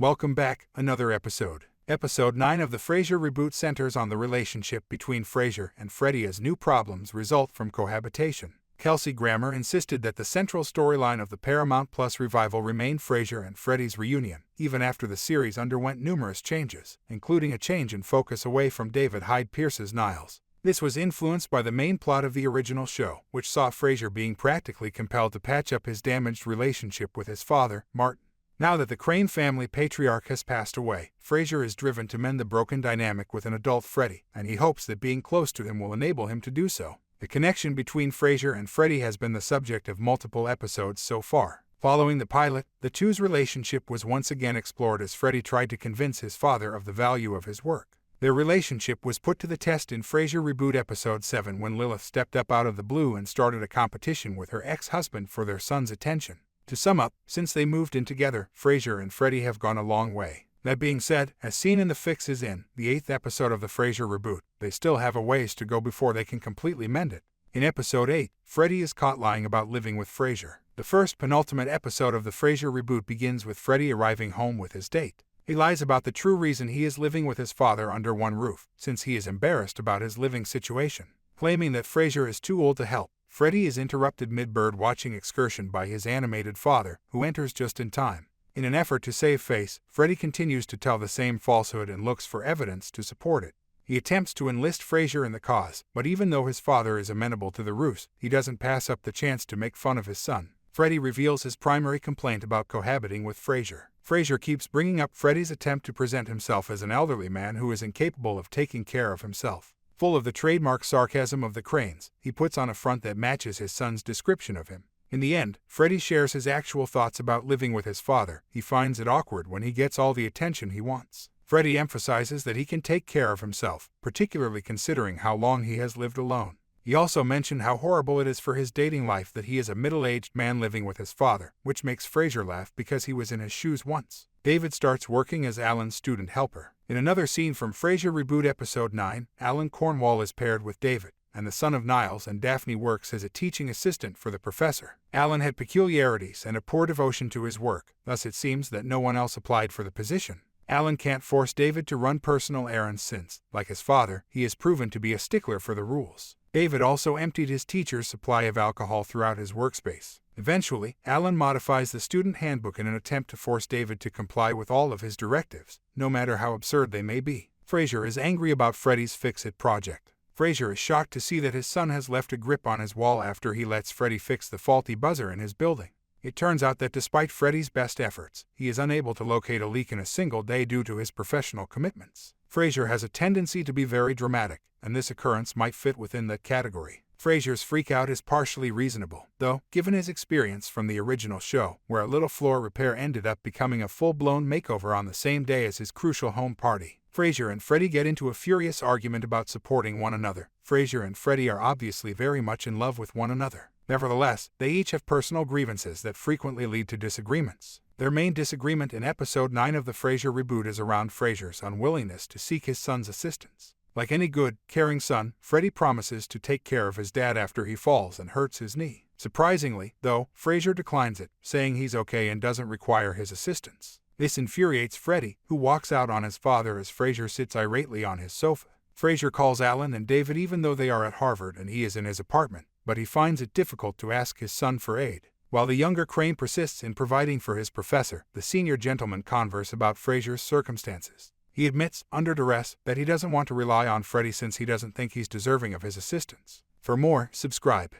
Welcome back, another episode. Episode 9 of the Frasier Reboot centers on the relationship between Frasier and Freddy as new problems result from cohabitation. Kelsey Grammer insisted that the central storyline of the Paramount Plus revival remained Frasier and Freddy's reunion, even after the series underwent numerous changes, including a change in focus away from David Hyde Pierce's Niles. This was influenced by the main plot of the original show, which saw Frasier being practically compelled to patch up his damaged relationship with his father, Martin. Now that the Crane family patriarch has passed away, Frasier is driven to mend the broken dynamic with an adult Freddy, and he hopes that being close to him will enable him to do so. The connection between Frasier and Freddy has been the subject of multiple episodes so far. Following the pilot, the two's relationship was once again explored as Freddy tried to convince his father of the value of his work. Their relationship was put to the test in Frasier Reboot Episode 7 when Lilith stepped up out of the blue and started a competition with her ex-husband for their son's attention. To sum up, since they moved in together, Frasier and Freddy have gone a long way. That being said, as seen in The Fix Is In, the 8th episode of the Frasier Reboot, they still have a ways to go before they can completely mend it. In Episode 8, Freddy is caught lying about living with Frasier. The first penultimate episode of the Frasier Reboot begins with Freddy arriving home with his date. He lies about the true reason he is living with his father under one roof, since he is embarrassed about his living situation. Claiming that Frasier is too old to help, Freddy is interrupted mid-bird-watching excursion by his animated father, who enters just in time. In an effort to save face, Freddy continues to tell the same falsehood and looks for evidence to support it. He attempts to enlist Frasier in the cause, but even though his father is amenable to the ruse, he doesn't pass up the chance to make fun of his son. Freddy reveals his primary complaint about cohabiting with Frasier. Frasier keeps bringing up Freddy's attempt to present himself as an elderly man who is incapable of taking care of himself. Full of the trademark sarcasm of the Cranes, he puts on a front that matches his son's description of him. In the end, Freddy shares his actual thoughts about living with his father. He finds it awkward when he gets all the attention he wants. Freddy emphasizes that he can take care of himself, particularly considering how long he has lived alone. He also mentioned how horrible it is for his dating life that he is a middle-aged man living with his father, which makes Frasier laugh because he was in his shoes once. David starts working as Alan's student helper. In another scene from Frasier Reboot Episode 9, Alan Cornwall is paired with David, and the son of Niles and Daphne works as a teaching assistant for the professor. Alan had peculiarities and a poor devotion to his work, thus it seems that no one else applied for the position. Alan can't force David to run personal errands since, like his father, he is proven to be a stickler for the rules. David also emptied his teacher's supply of alcohol throughout his workspace. Eventually, Alan modifies the student handbook in an attempt to force David to comply with all of his directives, no matter how absurd they may be. Frasier is angry about Freddy's Fix-It project. Frasier is shocked to see that his son has left a grip on his wall after he lets Freddy fix the faulty buzzer in his building. It turns out that despite Freddy's best efforts, he is unable to locate a leak in a single day due to his professional commitments. Frasier has a tendency to be very dramatic, and this occurrence might fit within that category. Frasier's freak-out is partially reasonable, though, given his experience from the original show, where a little floor repair ended up becoming a full-blown makeover on the same day as his crucial home party. Frasier and Freddy get into a furious argument about supporting one another. Frasier and Freddy are obviously very much in love with one another. Nevertheless, they each have personal grievances that frequently lead to disagreements. Their main disagreement in Episode 9 of the Frasier Reboot is around Frasier's unwillingness to seek his son's assistance. Like any good, caring son, Freddy promises to take care of his dad after he falls and hurts his knee. Surprisingly, though, Frasier declines it, saying he's okay and doesn't require his assistance. This infuriates Freddy, who walks out on his father as Frasier sits irately on his sofa. Frasier calls Alan and David even though they are at Harvard and he is in his apartment, but he finds it difficult to ask his son for aid. While the younger Crane persists in providing for his professor, the senior gentleman converse about Frasier's circumstances. He admits, under duress, that he doesn't want to rely on Freddy since he doesn't think he's deserving of his assistance. For more, subscribe.